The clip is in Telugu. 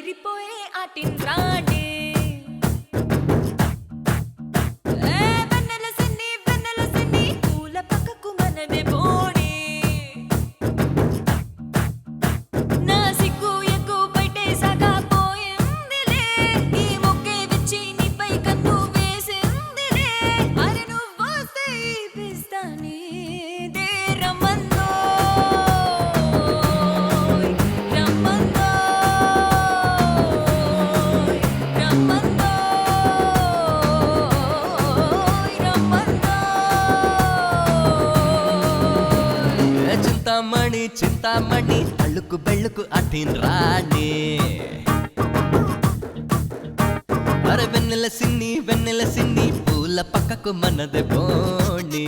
అదిరిపోయే ఆటిన్ రాణి వెన్నెల సిన్ని పూల పక్కకు మనదే పోనీ నా సిగ్గు ఎక్కువ బయటేసాగా పోయిందిలే ఈ మొక్కే విచ్చి నీపై కన్ను వేసిందిలే అరే నువ్వు వస్తే ఈ పిస్తా నీదే రమ్మన్నో చింతామణి చింతామణి అల్లుకు బెళ్ళుకు అటిన్ రాణి అరే వెన్నెల సిన్ని పూల పక్కకు మనదే పోనీ